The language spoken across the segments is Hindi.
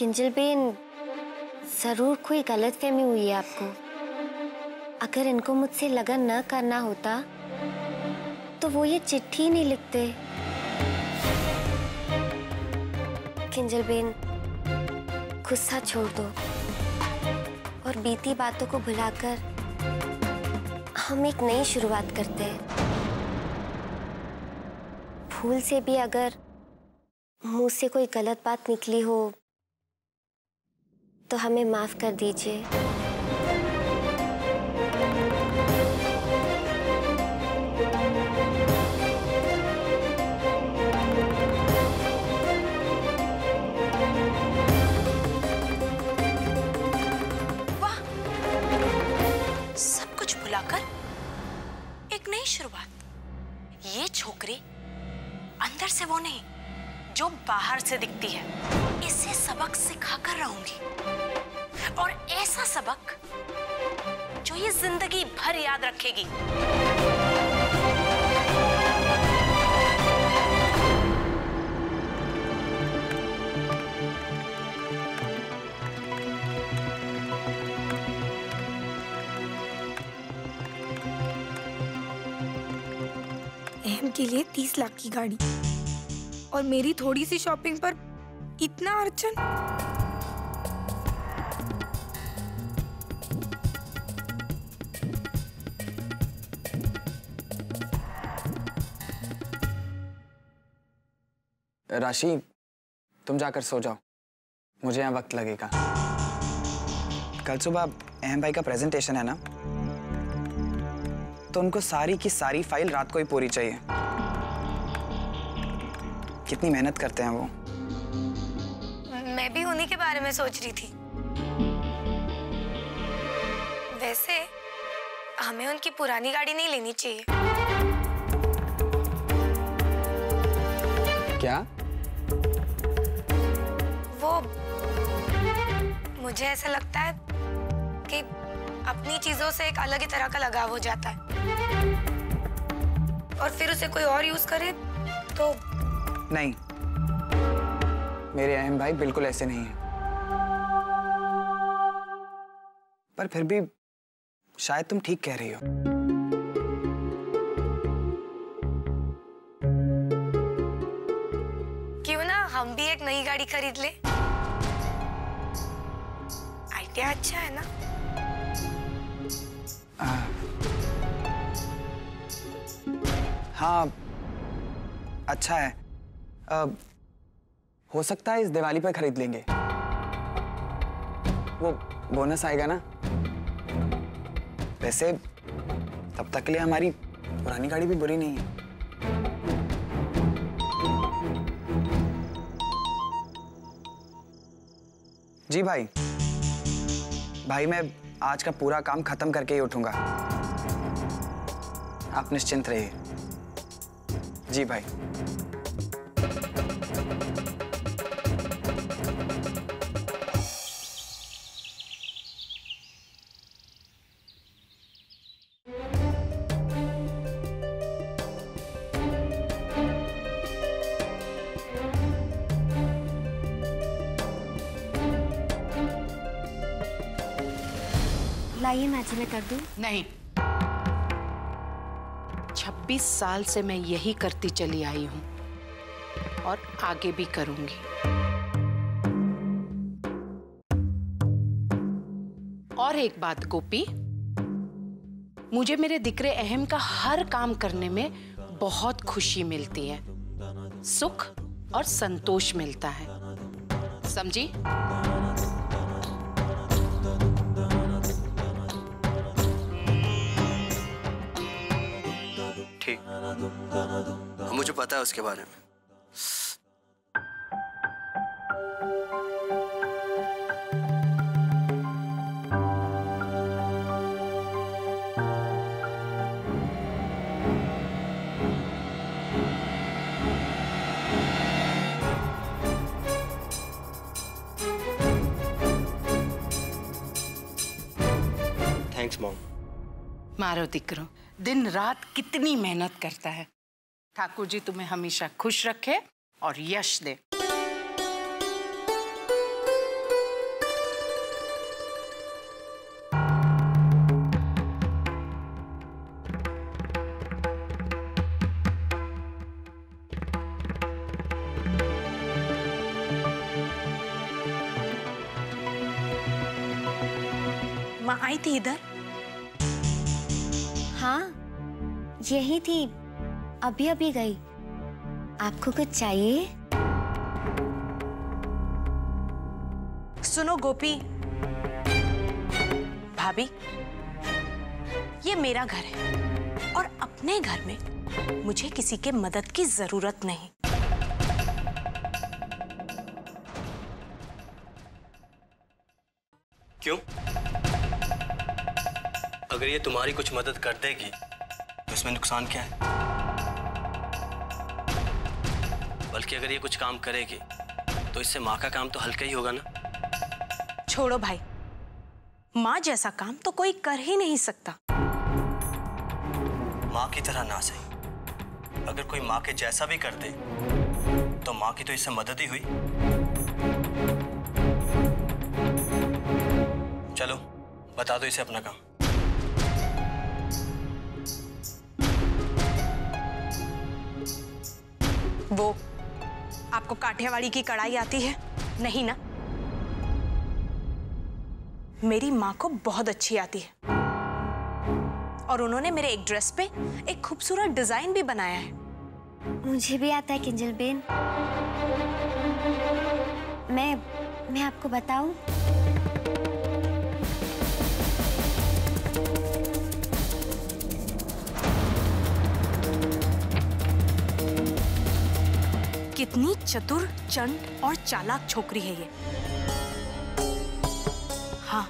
किंजल बेन, जरूर कोई गलतफहमी हुई है आपको। अगर इनको मुझसे लगन न करना होता तो वो ये चिट्ठी नहीं लिखते। किंजल बेन, गुस्सा छोड़ दो और बीती बातों को भुलाकर हम एक नई शुरुआत करते हैं। भूल से भी अगर मुंह से कोई गलत बात निकली हो तो हमें माफ कर दीजिए। वाह, सब कुछ भुलाकर एक नई शुरुआत। ये छोकरी अंदर से वो नहीं जो बाहर से दिखती है। इसे सबक सिखाकर रहूंगी, और ऐसा सबक जो ये जिंदगी भर याद रखेगी। अहम के लिए 30 लाख की गाड़ी और मेरी थोड़ी सी शॉपिंग पर इतना अड़चन। राशि, तुम जाकर सो जाओ, मुझे यहाँ वक्त लगेगा। कल सुबह अहम भाई का प्रेजेंटेशन है ना, तो उनको सारी की सारी फाइल रात को ही पूरी चाहिए। कितनी मेहनत करते हैं वो। मैं भी उन्हीं के बारे में सोच रही थी। वैसे हमें उनकी पुरानी गाड़ी नहीं लेनी चाहिए। क्या? वो मुझे ऐसा लगता है कि अपनी चीजों से एक अलग ही तरह का लगाव हो जाता है, और फिर उसे कोई और यूज करे तो। नहीं, मेरे अहम भाई बिल्कुल ऐसे नहीं हैं। पर फिर भी शायद तुम ठीक कह रही हो। क्यों ना हम भी एक नई गाड़ी खरीद ले? आइडिया अच्छा है ना? हाँ, अच्छा है। हो सकता है इस दिवाली पर खरीद लेंगे। वो बोनस आएगा ना। वैसे तब तक के लिए हमारी पुरानी गाड़ी भी बुरी नहीं है। जी भाई, मैं आज का पूरा काम खत्म करके ही उठूंगा। आप निश्चिंत रहिए। जी भाई। लाइए मैची में कर दूं? नहीं, 26 साल से मैं यही करती चली आई हूं और आगे भी करूंगी। और एक बात गोपी, मुझे मेरे दिकरे अहम का हर काम करने में बहुत खुशी मिलती है, सुख और संतोष मिलता है, समझी? ठीक, मुझे पता है उसके बारे में। Thanks mom. मारो दिकरो, दिन रात कितनी मेहनत करता है। ठाकुर जी तुम्हें हमेशा खुश रखे और यश दे। माँ आई थी इधर? हाँ, यही थी, अभी अभी गई। आपको कुछ चाहिए? सुनो गोपी, भाभी, ये मेरा घर है और अपने घर में मुझे किसी के मदद की जरूरत नहीं। क्यों? अगर ये तुम्हारी कुछ मदद कर देगी तो इसमें नुकसान क्या है? बल्कि अगर ये कुछ काम करेगी तो इससे माँ का काम तो हल्का ही होगा ना। छोड़ो भाई, माँ जैसा काम तो कोई कर ही नहीं सकता। माँ की तरह ना सही, अगर कोई माँ के जैसा भी कर दे तो माँ की तो इससे मदद ही हुई। चलो बता दो इसे अपना काम। वो आपको काठियावाड़ी की कढ़ाई आती है? नहीं ना? मेरी माँ को बहुत अच्छी आती है और उन्होंने मेरे एक ड्रेस पे एक खूबसूरत डिजाइन भी बनाया है। मुझे भी आता है किंजल बेन। मैं आपको बताऊं? कितनी चतुर, चंट और चालाक छोकरी है ये। हाँ,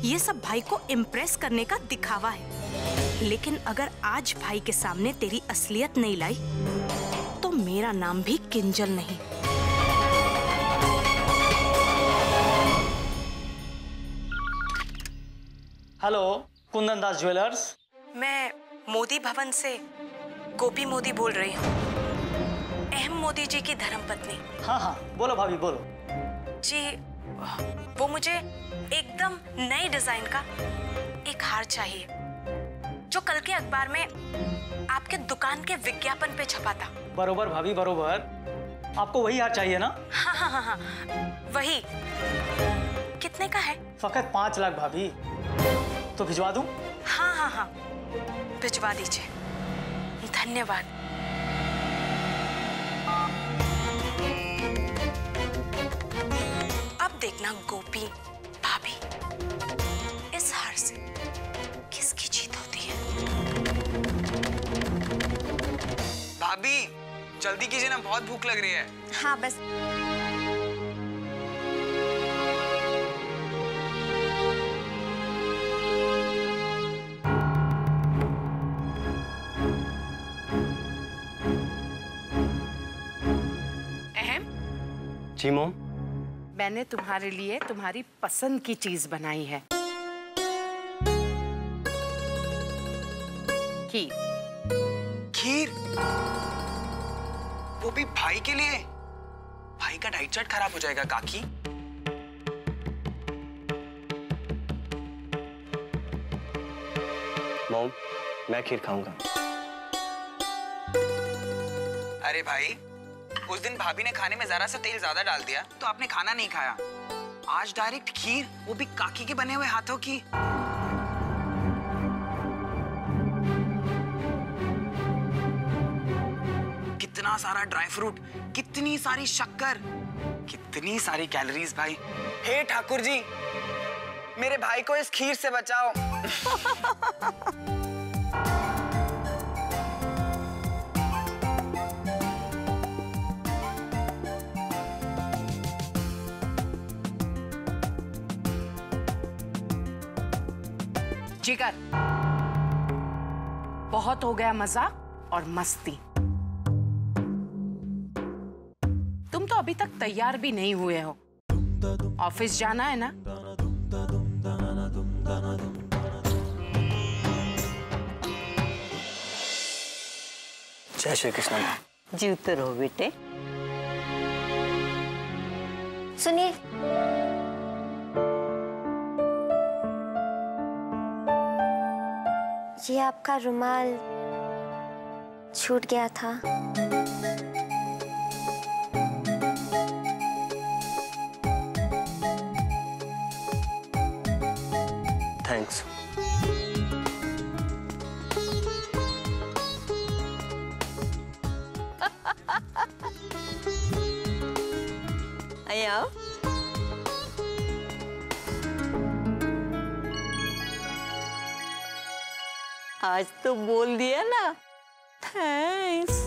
ये सब भाई को इम्प्रेस करने का दिखावा है, लेकिन अगर आज भाई के सामने तेरी असलियत नहीं लाई तो मेरा नाम भी किंजल नहीं। हेलो, कुंदन दास ज्वेलर्स। मैं मोदी भवन से गोपी मोदी बोल रही हूँ, अहम मोदी जी की धर्मपत्नी। हाँ हाँ, बोलो भाभी बोलो। जी, वो मुझे एकदम नए डिजाइन का एक हार चाहिए जो कल के अखबार में आपके दुकान के विज्ञापन पे छपा था। बरोबर भाभी बरोबर, आपको वही हार चाहिए ना? हाँ हाँ हाँ हाँ, वही। कितने का है? फकत 5 लाख भाभी, तो भिजवा दूं? हाँ हाँ हाँ, भिजवा दीजिए, धन्यवाद। अब देखना गोपी भाभी, इस हार से किसकी जीत होती है। भाभी जल्दी कीजिए ना, बहुत भूख लग रही है। हाँ बस। जी मॉम। मैंने तुम्हारे लिए तुम्हारी पसंद की चीज बनाई है, खीर। खीर? वो भी भाई के लिए? भाई का डाइट चार्ट खराब हो जाएगा काकी। मॉम, मैं खीर खाऊंगा। अरे भाई, उस दिन भाभी ने खाने में जरा सा तेल ज्यादा डाल दिया तो आपने खाना नहीं खाया। आज डायरेक्ट खीर, वो भी काकी के बने हुए हाथों की। कितना सारा ड्राई फ्रूट, कितनी सारी शक्कर, कितनी सारी कैलोरीज भाई। हे ठाकुर जी, मेरे भाई को इस खीर से बचाओ। जिगर, बहुत हो गया मजाक और मस्ती। तुम तो अभी तक तैयार भी नहीं हुए हो, ऑफिस जाना है ना? जय श्री कृष्ण। जीवते रहो बेटे। सुनिए, ये आपका रुमाल छूट गया था। थैंक्स। आओ। आज तो बोल दिया ना, थैंक्स।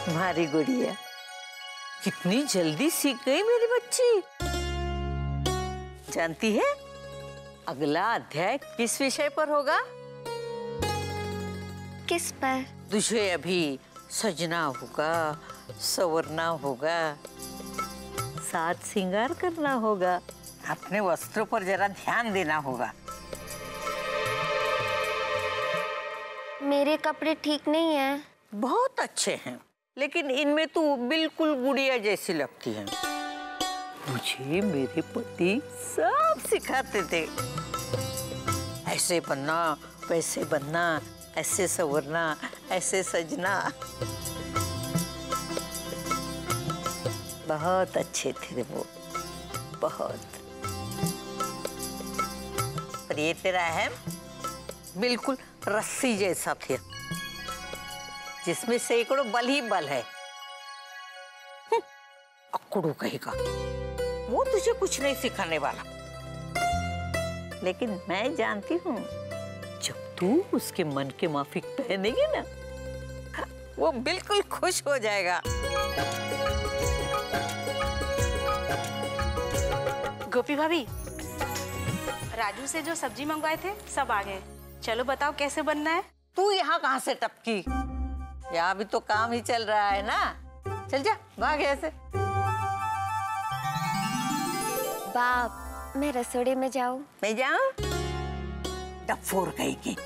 हमारी गुड़िया कितनी जल्दी सीख गई मेरी बच्ची। जानती है अगला अध्याय किस विषय पर होगा? किस पर? तुझे अभी सजना होगा, संवरना होगा, साज श्रृंगार करना होगा, अपने वस्त्रों पर जरा ध्यान देना होगा। मेरे कपड़े ठीक नहीं हैं। बहुत अच्छे हैं, लेकिन इनमें तू बिल्कुल गुड़िया जैसी लगती है। मुझे मेरे पति सब सिखाते थे, ऐसे बनना, वैसे बनना, ऐसे संवरना, ऐसे सजना। बहुत अच्छे थे वो, बहुत। पर ये तेरा है बिल्कुल रस्सी जैसा थे, जिसमें सैकड़ों बल ही बल है। अक्कड़ू कहेगा, वो तुझे कुछ नहीं सिखाने वाला। लेकिन मैं जानती हूँ, जब तू उसके मन के माफिक पहनेगी ना, वो बिल्कुल खुश हो जाएगा। गोपी भाभी, राजू से जो सब्जी मंगवाए थे सब आ गए। चलो बताओ कैसे बनना है। तू यहाँ कहाँ से टपकी? यहाँ भी तो काम ही चल रहा है ना। चल जा, भाग यहाँ से। बाप, मैं रसोड़े में जाऊं? मैं जाऊं? डफोर कहेगी।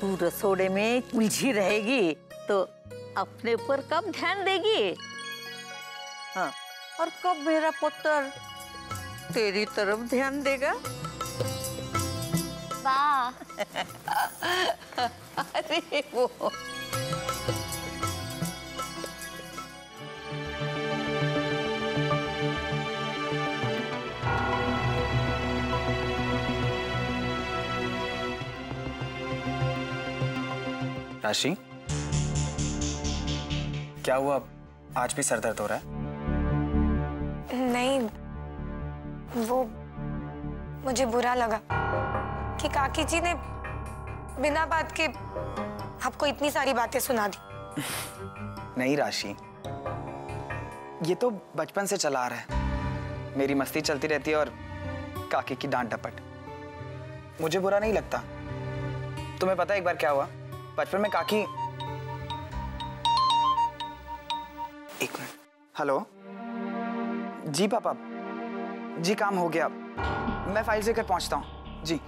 तू रसोड़े में उलझी रहेगी तो अपने ऊपर कब ध्यान देगी? हाँ, और कब मेरा पुत्र तेरी तरफ ध्यान देगा? वाह। अरे वो राशि, क्या हुआ? आज भी सर दर्द हो रहा है? नहीं, वो मुझे बुरा लगा कि काकी जी ने बिना बात के आपको इतनी सारी बातें सुना दी। नहीं राशि, ये तो बचपन से चला आ रहा है। मेरी मस्ती चलती रहती है और काकी की डांट डपट। मुझे बुरा नहीं लगता। तुम्हें पता है एक बार क्या हुआ? बचपन में काकी, एक मिनट। हेलो जी पापा, जी काम हो गया, मैं फाइल लेकर पहुंचता हूँ जी।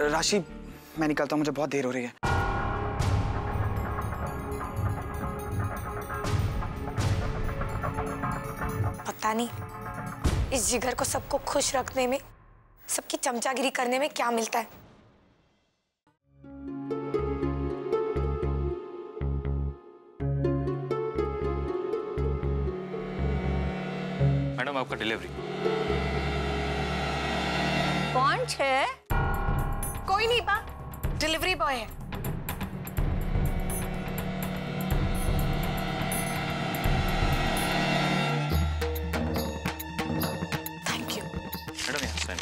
राशि, मैं निकलता हूँ, मुझे बहुत देर हो रही है। पता नहीं इस जिगर को सबको खुश रखने में, सबकी चमचागिरी करने में क्या मिलता है। मैडम आपका डिलीवरी। कौन है? कोई नहीं पा, डिलीवरी बॉय है। Thank you. मैडम यहाँ साइन।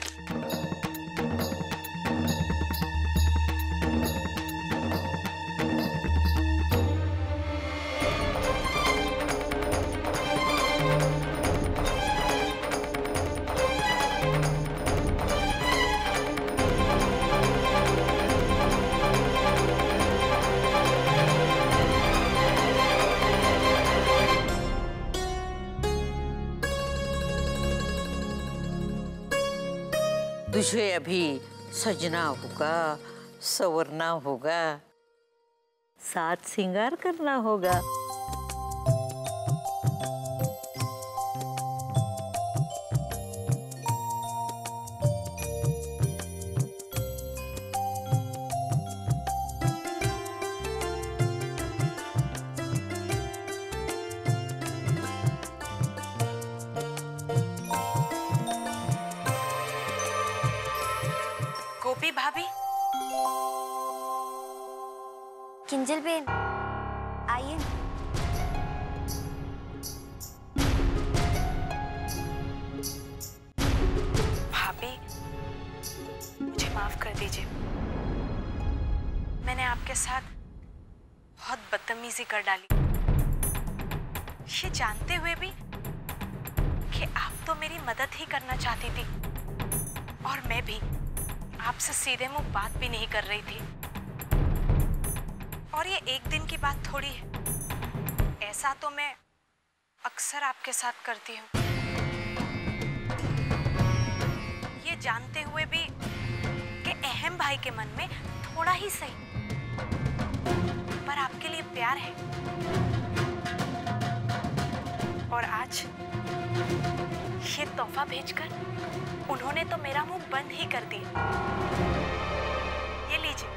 तुझे अभी सजना होगा, संवरना होगा, साज श्रृंगार करना होगा। भाभी। किंजल बेन, आइए। भाभी, मुझे माफ कर दीजिए। मैंने आपके साथ बहुत बदतमीजी कर डाली, ये जानते हुए भी कि आप तो मेरी मदद ही करना चाहती थी और मैं भी आपसे सीधे मुंह बात भी नहीं कर रही थी। और ये एक दिन की बात थोड़ी है, ऐसा तो मैं अक्सर आपके साथ करती हूँ। ये जानते हुए भी कि अहम भाई के मन में थोड़ा ही सही पर आपके लिए प्यार है। और आज ये तोहफा भेजकर उन्होंने तो मेरा मुंह बंद ही कर दिया। ये लीजिए,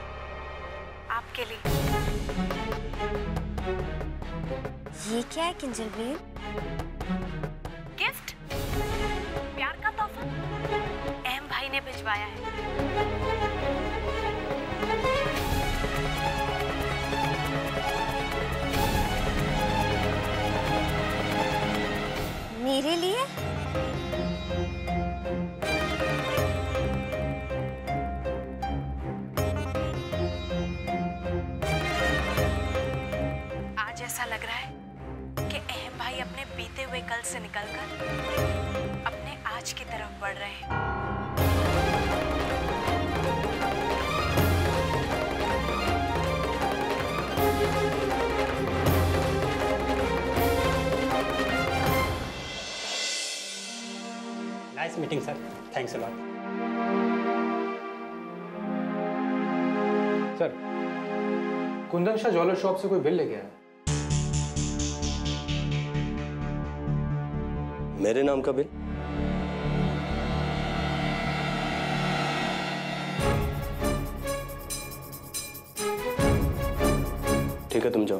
आपके लिए। ये क्या है किंजल बेन? गिफ्ट, प्यार का तोहफा अहम भाई ने भिजवाया है। मेरे लिए? आज ऐसा लग रहा है कि अहम भाई अपने बीते हुए कल से निकलकर अपने आज की तरफ बढ़ रहे हैं। Nice meeting sir, thanks a lot. Sir, Kundan Shah jeweller shop से कोई बिल लेके आया? मेरे नाम का बिल? ठीक है, तुम जाओ।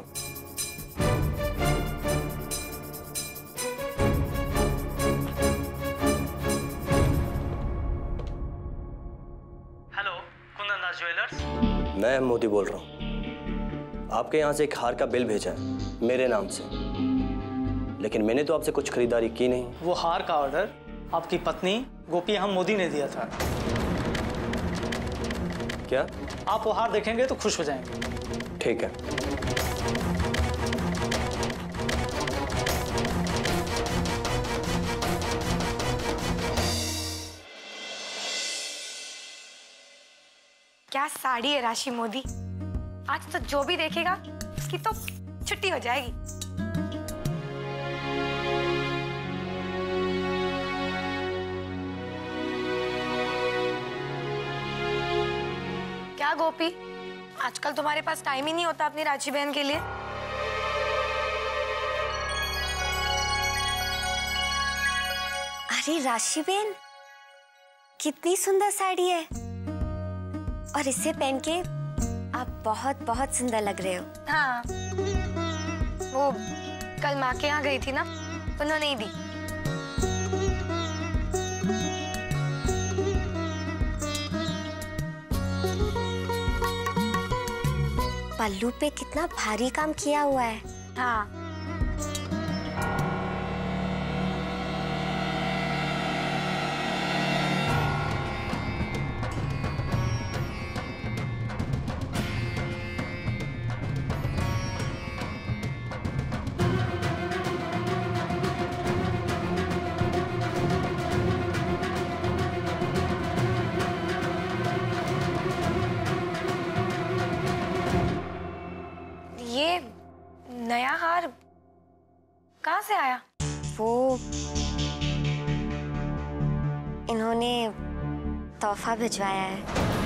हेलो, कुंदन दास ज्वेलर्स। मैं मोदी बोल रहा हूँ। आपके यहाँ से एक हार का बिल भेजा है मेरे नाम से, लेकिन मैंने तो आपसे कुछ खरीदारी की नहीं। वो हार का ऑर्डर आपकी पत्नी गोपी हम मोदी ने दिया था। क्या? आप वो हार देखेंगे तो खुश हो जाएंगे। ठीक है। क्या साड़ी है राशि मोदी, आज तो जो भी देखेगा उसकी तो छुट्टी हो जाएगी। क्या गोपी, आजकल तुम्हारे पास टाइम ही नहीं होता अपनी राशि बहन के लिए? अरे राशि बेन, कितनी सुंदर साड़ी है और इसे पहन के आप बहुत बहुत सुंदर लग रहे हो। हाँ, वो कल माँ के यहाँ गई थी ना, उन्होंने ही दी। पल्लू पे कितना भारी काम किया हुआ है। हाँ, ये नया हार कहाँ से आया? वो इन्होंने तोहफा भिजवाया है।